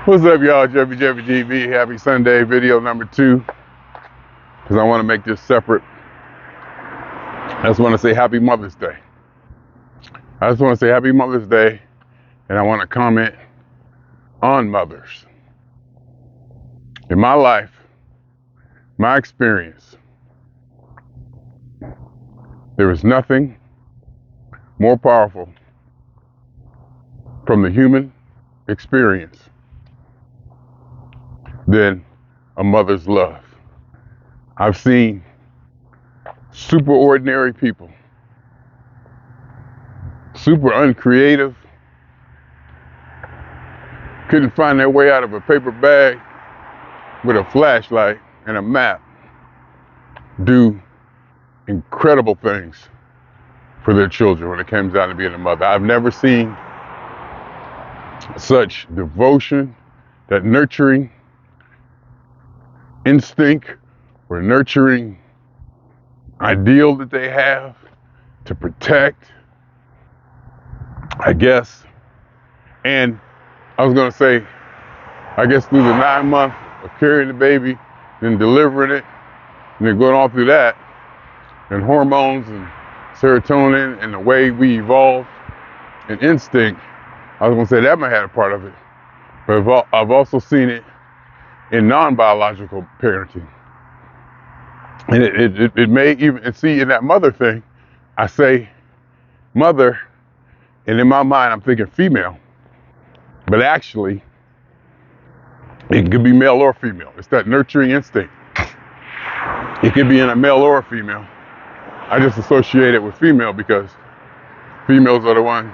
What's up, y'all? Jeffery GB. Happy Sunday, video number 2. Because I want to make this separate. I just want to say Happy Mother's Day. I just want to say Happy Mother's Day, and I want to comment on mothers. In my life, my experience, there is nothing more powerful from the human experience than a mother's love. I've seen super ordinary people, super uncreative, couldn't find their way out of a paper bag with a flashlight and a map, do incredible things for their children when it comes down to being a mother. I've never seen such devotion, that nurturing instinct or nurturing ideal that they have to protect, I guess. And I was going to say, I guess through the 9 months of carrying the baby, then delivering it, and then going on through that, and hormones and serotonin and the way we evolved and instinct, I was going to say that might have a part of it. But I've also seen it in non-biological parenting. And it may even, and see, in that mother thing, I say mother, and in my mind I'm thinking female, but actually it could be male or female. It's that nurturing instinct. It could be in a male or a female. I just associate it with female because females are the ones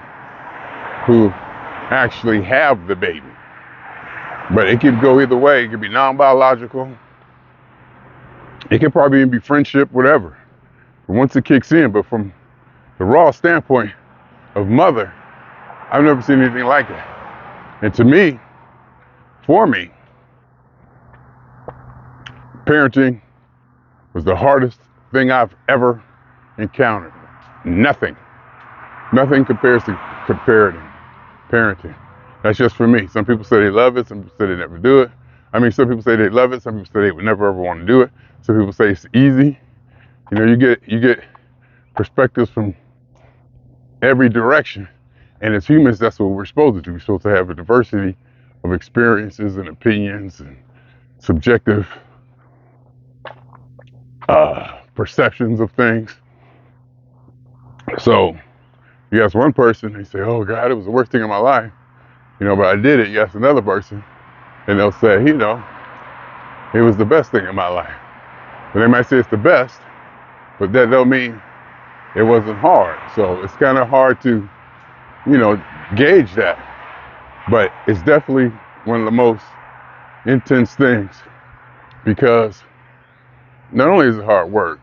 who actually have the baby. But it could go either way. It could be non-biological. It could probably even be friendship, whatever. But once it kicks in, but from the raw standpoint of mother, I've never seen anything like that. And to me, for me, parenting was the hardest thing I've ever encountered. Nothing compares to parenting. That's just for me. Some people say they love it, some people say they never do it. I mean, some people say they love it, some people say they would never ever want to do it. Some people say it's easy. You know, you get perspectives from every direction. And as humans, that's what we're supposed to do. We're supposed to have a diversity of experiences and opinions and subjective perceptions of things. So you ask one person, they say, oh God, it was the worst thing in my life. You know, but I did it. You ask another person, and they'll say, you know, it was the best thing in my life. But they might say it's the best, but that don't mean it wasn't hard. So it's kind of hard to, you know, gauge that. But it's definitely one of the most intense things because not only is it hard work,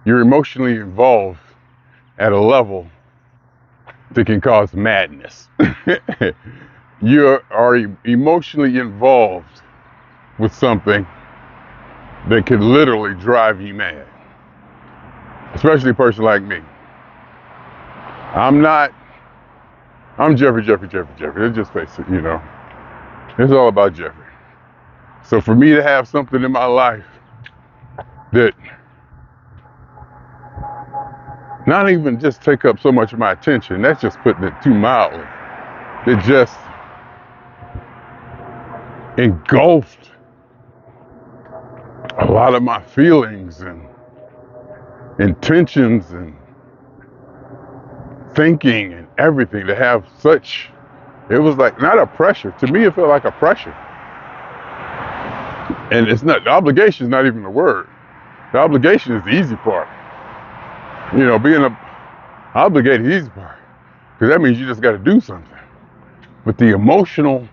you're emotionally involved at a level that can cause madness. You are emotionally involved with something that could literally drive you mad. Especially a person like me. I'm Jeffery. Let's just face it, you know. It's all about Jeffery. So for me to have something in my life that not even just take up so much of my attention, that's just putting it too mildly. It just engulfed a lot of my feelings and intentions and thinking and everything. To have such, it was like not a pressure. To me, it felt like a pressure. And it's not, the obligation is not even the word. The obligation is the easy part. You know, being obligated is the easy part. Because that means you just got to do something. But the emotional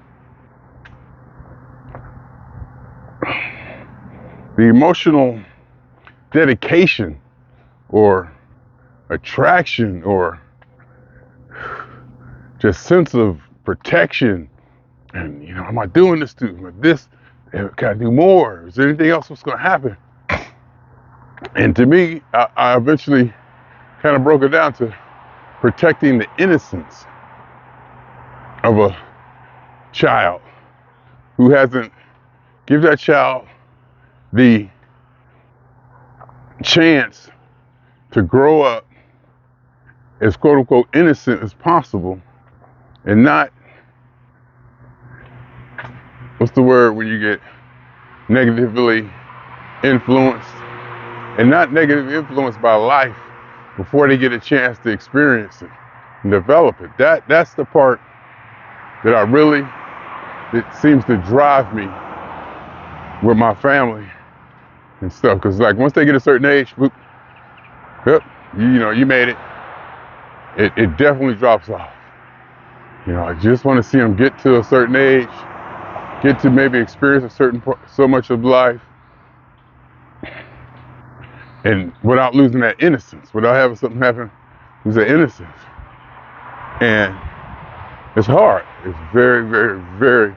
dedication or attraction or just sense of protection, and you know, am I doing this too? This, can I do more? Is there anything else that's going to happen? And to me, I eventually kind of broke it down to protecting the innocence of a child who hasn't give that child the chance to grow up as quote unquote innocent as possible and not, what's the word when you get negatively influenced, and not negatively influenced by life before they get a chance to experience it and develop it. That's the part that it seems to drive me with my family and stuff. Cause like once they get a certain age, whoop, yep, you made it. It definitely drops off. I just want to see them get to a certain age, get to maybe experience so much of life, and without losing that innocence, without having something happen, lose that innocence. And it's hard. It's very, very, very,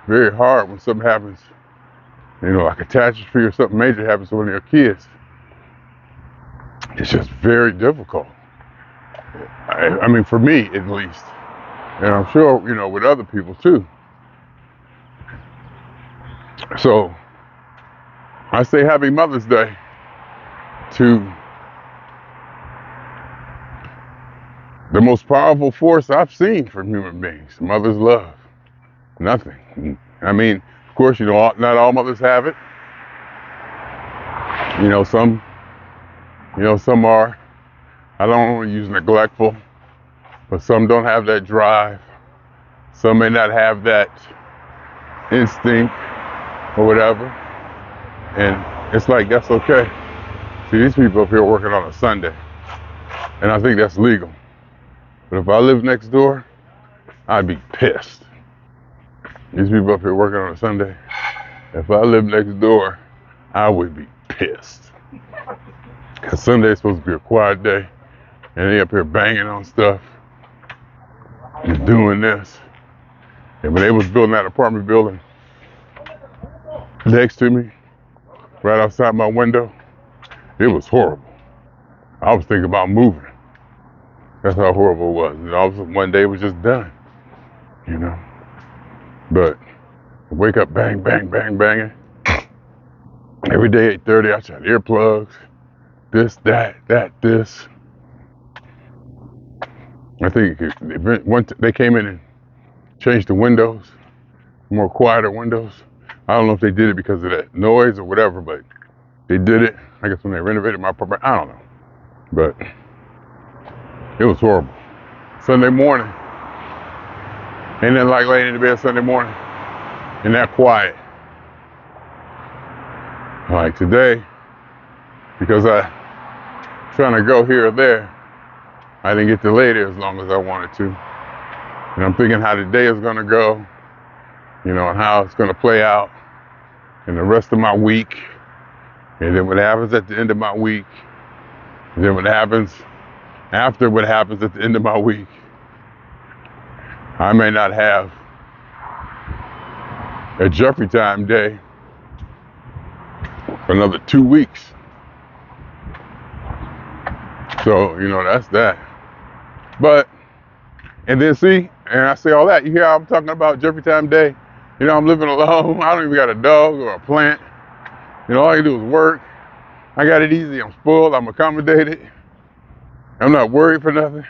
very hard when something happens, like a catastrophe or something major happens to one of your kids. It's just very difficult. I mean, for me at least, and I'm sure with other people too. So I say Happy Mother's Day to the most powerful force I've seen from human beings, mother's love. Nothing. I mean, of course, not all mothers have it. Some are, I don't want to use neglectful, but some don't have that drive. Some may not have that instinct or whatever. And it's like, that's okay. See, these people up here working on a Sunday, and I think that's legal. But if I lived next door, I'd be pissed. These people up here working on a Sunday, if I lived next door, I would be pissed. Because Sunday is supposed to be a quiet day, and they up here banging on stuff and doing this. And when they was building that apartment building next to me, right outside my window, it was horrible. I was thinking about moving. That's how horrible it was. And all of a sudden, one day it was just done, But I wake up, bang, bang, bang, banging. Every day, 8:30, I shot earplugs. This, that, this. I think they came in and changed the windows, more quieter windows. I don't know if they did it because of that noise or whatever, but they did it. I guess when they renovated my apartment, I don't know. But it was horrible. Sunday morning, ain't nothing like laying in the bed Sunday morning and that quiet. Like today, because I trying to go here or there, I didn't get to lay there as long as I wanted to. And I'm thinking how the day is gonna go, and how it's gonna play out in the rest of my week. And then what happens at the end of my week, and then what happens after what happens at the end of my week. I may not have a Jeffery time day for another 2 weeks. So, that's that. But, and then see, and I say all that, you hear how I'm talking about Jeffery time day? I'm living alone. I don't even got a dog or a plant. All I can do is work. I got it easy. I'm spoiled. I'm accommodated. I'm not worried for nothing.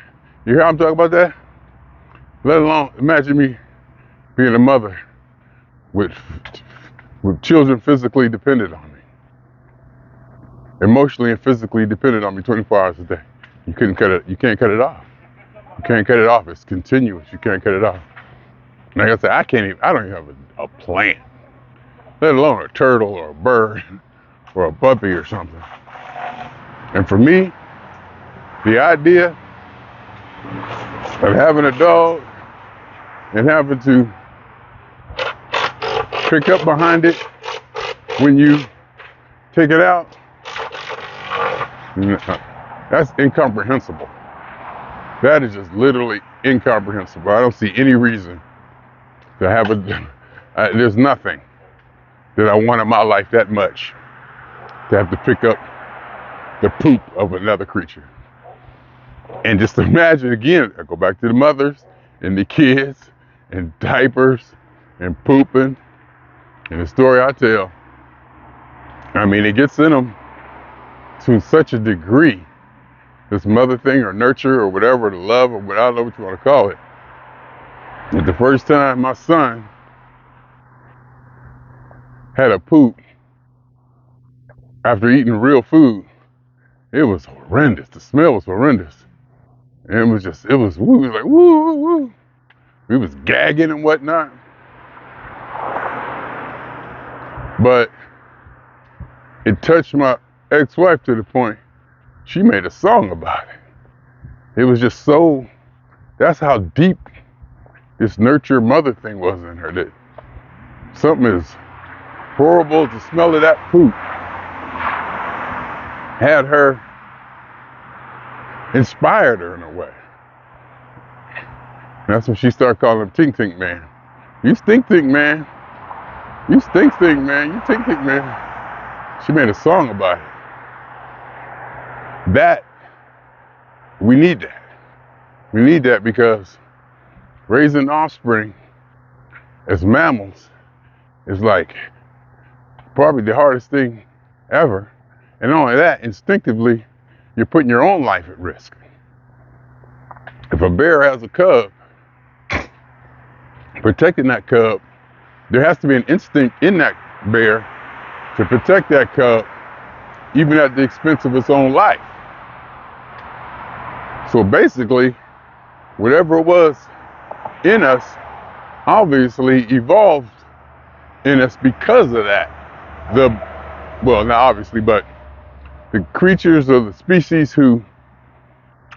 You hear how I'm talking about that? Let alone, imagine me being a mother with children physically dependent on me. Emotionally and physically dependent on me 24 hours a day. You can't cut it off. You can't cut it off. It's continuous. You can't cut it off. Like I said, I don't even have a plant, let alone a turtle or a bird or a puppy or something. And for me, the idea of having a dog and having to pick up behind it when you take it out, that's incomprehensible. That is just literally incomprehensible. I don't see any reason to have there's nothing that I want in my life that much to have to pick up the poop of another creature. And just imagine again, I go back to the mothers and the kids and diapers and pooping And the story I tell, I mean, it gets in them to such a degree, this mother thing or nurture or whatever, the love or whatever, I don't know what you want to call it. That the first time my son had a poop after eating real food, it was horrendous. The smell was horrendous. And it was, we was like, woo, woo, woo. We was gagging and whatnot. But it touched my ex-wife to the point she made a song about it. It was just so, that's how deep this nurture mother thing was in her, that something as horrible as the smell of that poop had her, inspired her in a way. And that's when she started calling him Tink Tink Man. You stink tink man. You stink tink man. You tink tink man. She made a song about it. That, we need that. We need that because raising offspring as mammals is like probably the hardest thing ever. And not only that, instinctively, you're putting your own life at risk. If a bear has a cub, protecting that cub, there has to be an instinct in that bear to protect that cub, even at the expense of its own life. So basically, whatever it was in us, obviously evolved in us because of that. Well, not obviously, but the creatures of the species who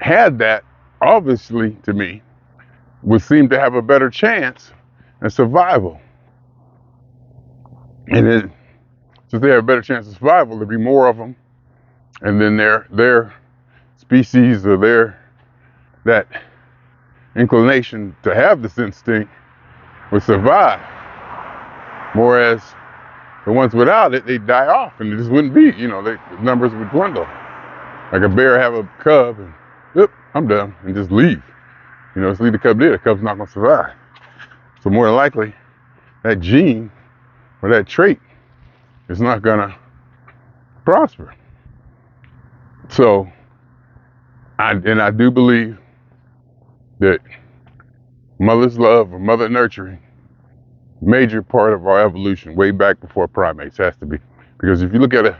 had that, obviously, to me, would seem to have a better chance at survival. And then, since they have a better chance of survival, there'd be more of them, and then their species or that inclination to have this instinct would survive. Whereas the ones without it, they'd die off, and it just wouldn't be, the numbers would dwindle. Like a bear have a cub, and, yep, I'm done, and just leave. Just leave the cub there. The cub's not going to survive. So more than likely, that gene or that trait is not going to prosper. So, I do believe that mother's love or mother nurturing, major part of our evolution, way back before primates, has to be. Because if you look at a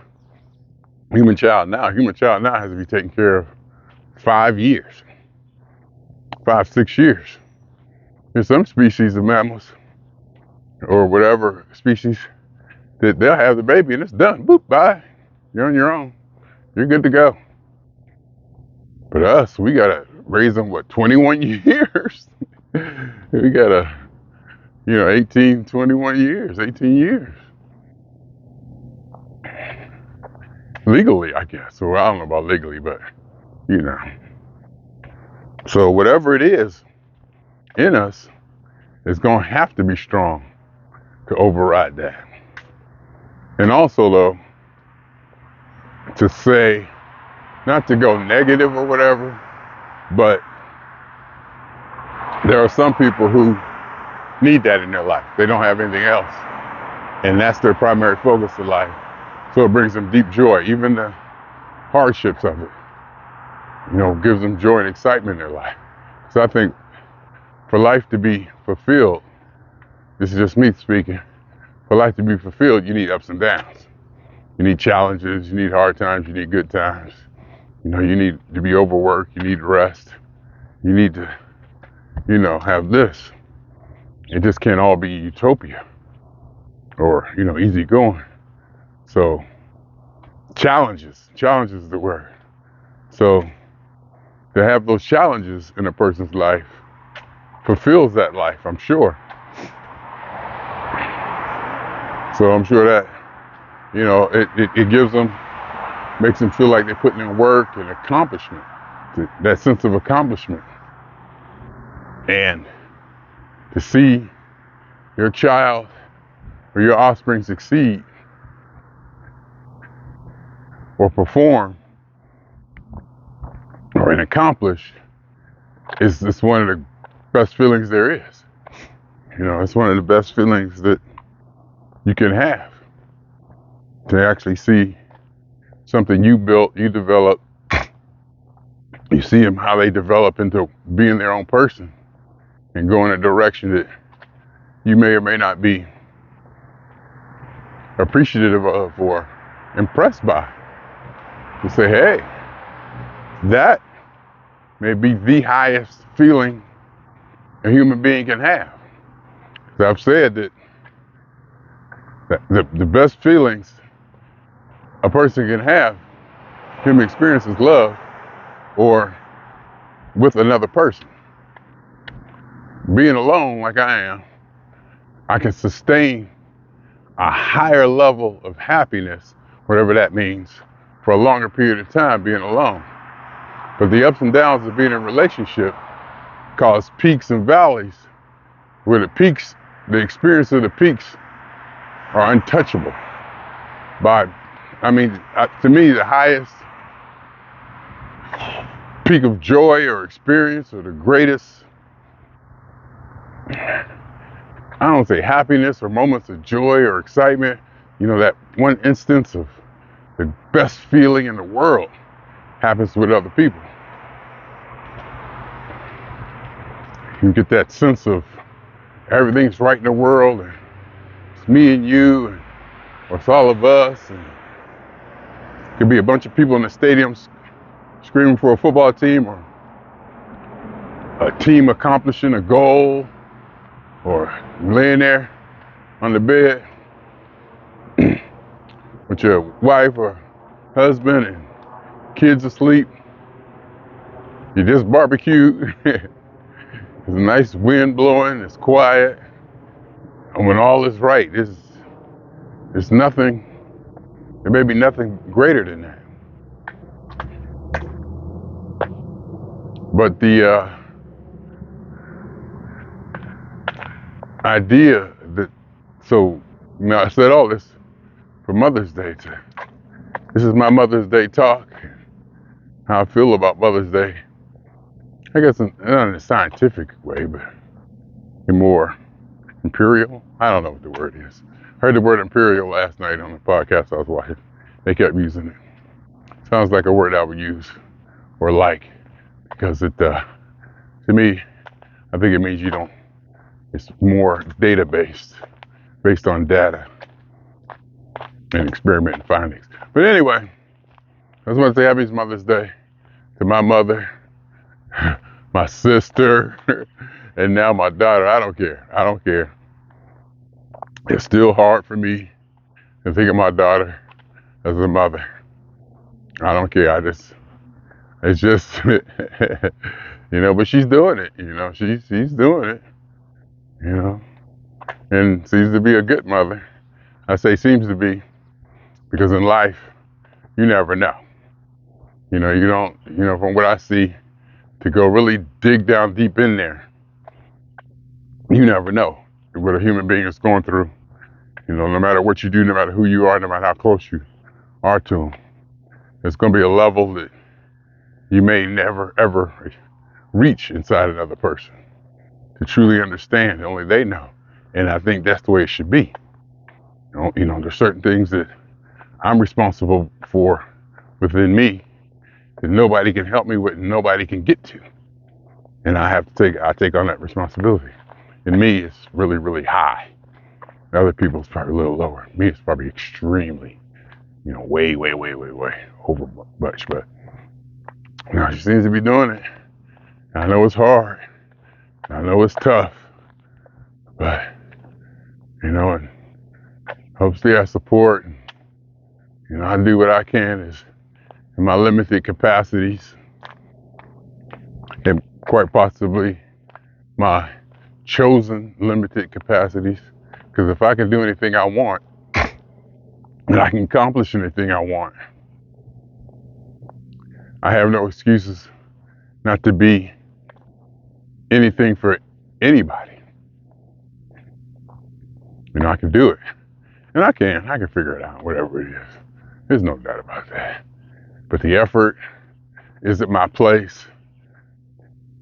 human child now has to be taken care of 5 years, 5-6 years. There's some species of mammals or whatever species that they'll have the baby and it's done. Boop, bye. You're on your own. You're good to go. But us, we gotta raise them, 21 years? We gotta, 18 years. Legally, I guess. Well, I don't know about legally, but, So whatever it is in us is gonna have to be strong to override that. And also, though, to say, not to go negative or whatever, but there are some people who need that in their life. They don't have anything else. And that's their primary focus in life. So it brings them deep joy, even the hardships of it, gives them joy and excitement in their life. So I think for life to be fulfilled, this is just me speaking, for life to be fulfilled, you need ups and downs. You need challenges, you need hard times, you need good times. You need to be overworked, you need rest. You need to, have this. It just can't all be utopia or, easy going. So challenges is the word. So to have those challenges in a person's life fulfills that life, I'm sure. So I'm sure that, it gives them, makes them feel like they're putting in work and accomplishment, that sense of accomplishment. And to see your child or your offspring succeed or perform or accomplish is one of the best feelings there is. It's one of the best feelings that you can have. To actually see something you built, you developed, you see them how they develop into being their own person and go in a direction that you may or may not be appreciative of or impressed by. To say, hey, that may be the highest feeling a human being can have. So I've said that the best feelings a person can have, human experience, is love or with another person. Being alone like I am, I can sustain a higher level of happiness, whatever that means, for a longer period of time being alone. But the ups and downs of being in a relationship cause peaks and valleys, where the peaks, the experience of the peaks are untouchable to me, the highest peak of joy or experience or the greatest, I don't say happiness or moments of joy or excitement, that one instance of the best feeling in the world happens with other people. You get that sense of everything's right in the world and it's me and you or it's all of us, and it could be a bunch of people in the stadiums screaming for a football team or a team accomplishing a goal, or laying there on the bed with your wife or husband and kids asleep. You just barbecued. There's a nice wind blowing, it's quiet. And when all is right, there's nothing, there may be nothing greater than that. But the idea that, I said all this for Mother's Day. This is my Mother's Day talk, how I feel about Mother's Day. I guess not in a scientific way, but in more imperial. I don't know what the word is. I heard the word imperial last night on the podcast I was watching. They kept using it. Sounds like a word I would use or like, because it, to me, I think it means it's more data based on data and experiment findings. But anyway, I just want to say happy Mother's Day to my mother, my sister, and now my daughter. I don't care. It's still hard for me to think of my daughter as a mother. I don't care. It's just, but she's doing it. She's doing it. And seems to be a good mother. I say seems to be, because in life, you never know. You don't, from what I see, to go really dig down deep in there, you never know what a human being is going through. No matter what you do, no matter who you are, no matter how close you are to them, there's going to be a level that you may never, ever reach inside another person to truly understand. Only they know. And I think that's the way it should be. There's certain things that I'm responsible for within me that nobody can help me with and nobody can get to. And I take on that responsibility. In me, it's really, really high. Other people, it's probably a little lower. Me, it's probably extremely, way over much. But she seems to be doing it. I know it's hard. I know it's tough. But, and hopefully I support. And, I do what I can is in my limited capacities, and quite possibly my chosen limited capacities. Because if I can do anything I want, and I can accomplish anything I want, I have no excuses not to be anything for anybody. I can do it. And I can figure it out, whatever it is. There's no doubt about that. But the effort, is it my place?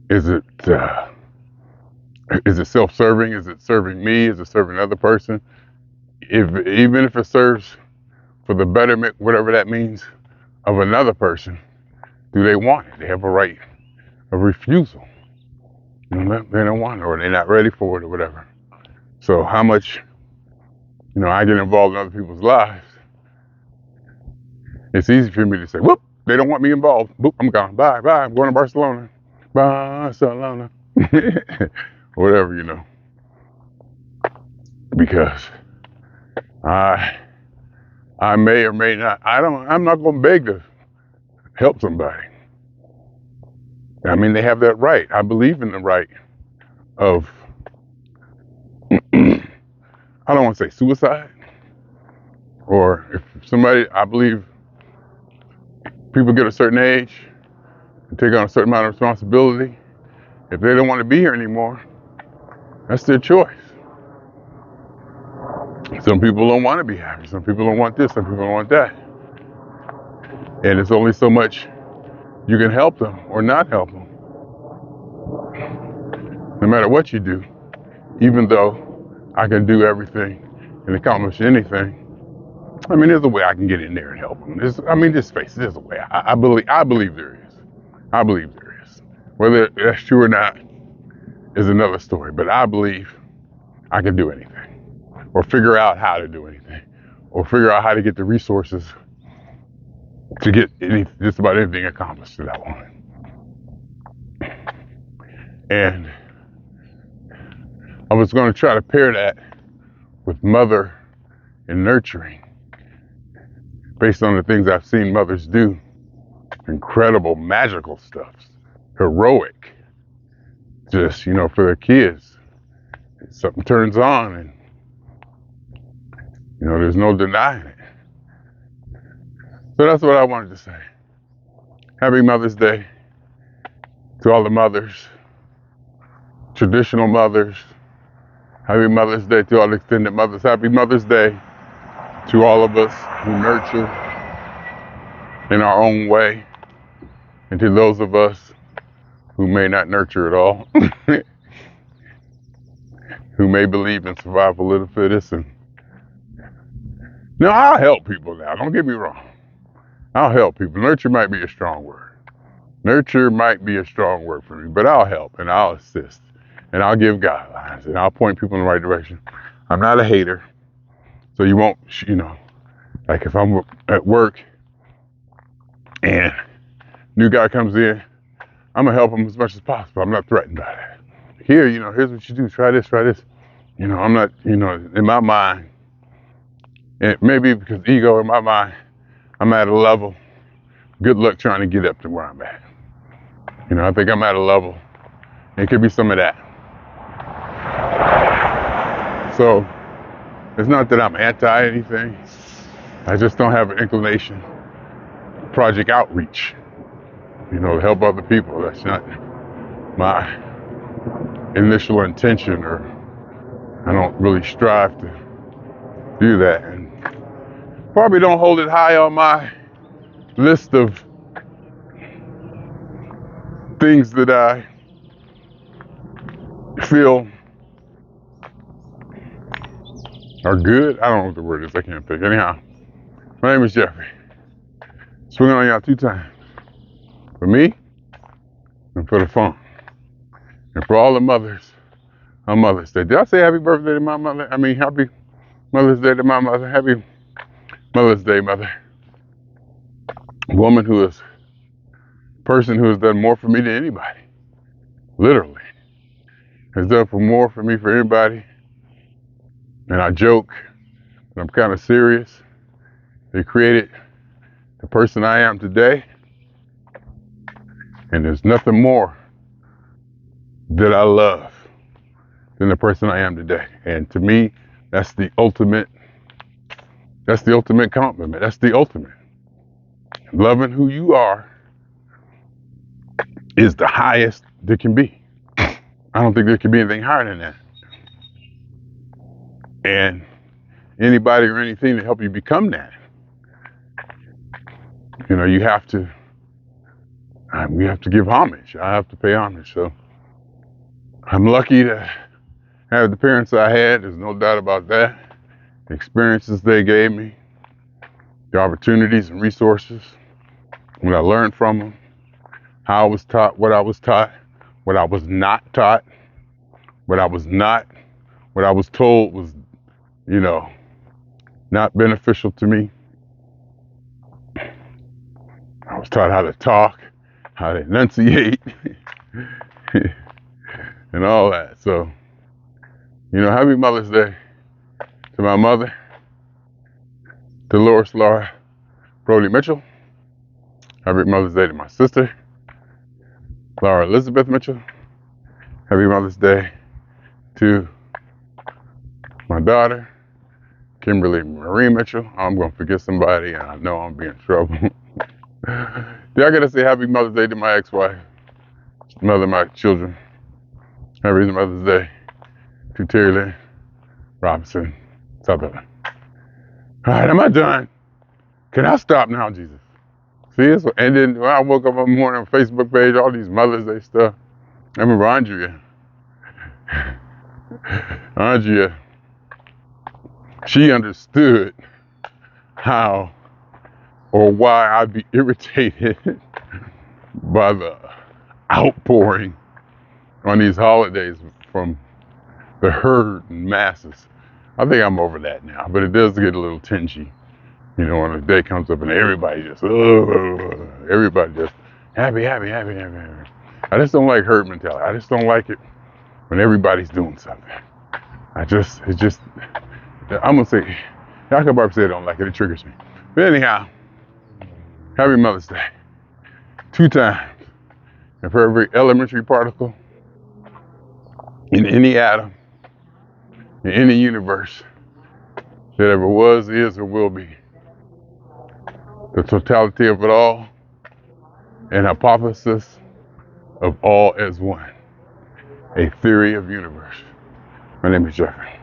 Is it self-serving? Is it serving me? Is it serving another person? Even if it serves for the betterment, whatever that means, of another person, do they want it? They have a right of refusal. You know, they don't want it, or they're not ready for it, or whatever. So how much, I get involved in other people's lives, it's easy for me to say, whoop, they don't want me involved. Whoop, I'm gone. Bye, bye. I'm going to Barcelona. Barcelona. Whatever, because I may or may not, I'm not going to beg to help somebody. I mean, they have that right. I believe in the right of, I don't want to say suicide, or if somebody, I believe people get a certain age and take on a certain amount of responsibility. If they don't want to be here anymore, that's their choice. Some people don't want to be happy. Some people don't want this. Some people don't want that. And it's only so much you can help them or not help them. No matter what you do, even though I can do everything and accomplish anything, I mean, there's a way I can get in there and help them. Just face it, there's a way. I believe there is. I believe there is. Whether that's true or not is another story. But I believe I can do anything, or figure out how to do anything, or figure out how to get the resources to get just about anything accomplished that I want. And I was going to try to pair that with mother and nurturing, based on the things I've seen mothers do. Incredible, magical stuff, heroic, just, for their kids. Something turns on and, there's no denying it. So that's what I wanted to say. Happy Mother's Day to all the mothers, traditional mothers. Happy Mother's Day to all the extended mothers. Happy Mother's Day to all of us who nurture in our own way, and to those of us who may not nurture at all, who may believe in survival of the fittest. And now I'll help people now, don't get me wrong. I'll help people. Nurture might be a strong word. Nurture might be a strong word for me, but I'll help and I'll assist and I'll give guidelines and I'll point people in the right direction. I'm not a hater, so you won't, like if I'm at work and new guy comes in, I'm gonna help him as much as possible. I'm not threatened by that. Here, here's what you do. Try this, try this. I'm not, in my mind, and maybe because ego in my mind, I'm at a level. Good luck trying to get up to where I'm at. I think I'm at a level. It could be some of that. So it's not that I'm anti anything. I just don't have an inclination. Project outreach, to help other people. That's not my initial intention, or I don't really strive to do that. And probably don't hold it high on my list of things that I feel are good. I don't know what the word is. I can't think. Anyhow, my name is Jeffery. Swinging on y'all 2 times. For me and for the phone. And for all the mothers on Mother's Day. Did I say happy birthday to my mother? Happy Mother's Day to my mother. Happy Mother's Day, mother. Woman person who has done more for me than anybody. Literally. Has done more for me for anybody. And I joke, but I'm kind of serious. They created the person I am today. And there's nothing more that I love than the person I am today. And to me, that's the ultimate compliment. That's the ultimate. Loving who you are is the highest there can be. I don't think there can be anything higher than that. And anybody or anything to help you become that, you have to, we have to give homage. I have to pay homage. So I'm lucky to have the parents I had. There's no doubt about that. the experiences they gave me, the opportunities and resources, what I learned from them, how I was taught, what I was taught, what I was not taught, what I was told was, not beneficial to me. I was taught how to talk, how to enunciate, and all that. So, happy Mother's Day to my mother, Dolores Laura Brody Mitchell. Happy Mother's Day to my sister, Laura Elizabeth Mitchell. Happy Mother's Day to my daughter, Kimberly Marie Mitchell. I'm going to forget somebody, and I know I'm being in trouble. Then I got to say happy Mother's Day to my ex-wife, mother of my children. Happy Mother's Day to Terry Lynn Robinson Sutherland. All right, am I done? Can I stop now, Jesus? See, and then when I woke up one morning on Facebook page, all these Mother's Day stuff. I remember Andrea, she understood how or why I'd be irritated by the outpouring on these holidays from the herd and masses. I think I'm over that now, but it does get a little tingy. When the day comes up and everybody just happy. I just don't like herd mentality. I just don't like it when everybody's doing something. I'm gonna say, I can probably say I don't like it. It triggers me. But anyhow, happy Mother's Day. 2 times. And for every elementary particle in any atom, in any universe that ever was, is, or will be, the totality of it all, an hypothesis of all as one, a theory of universe. My name is Jeffery.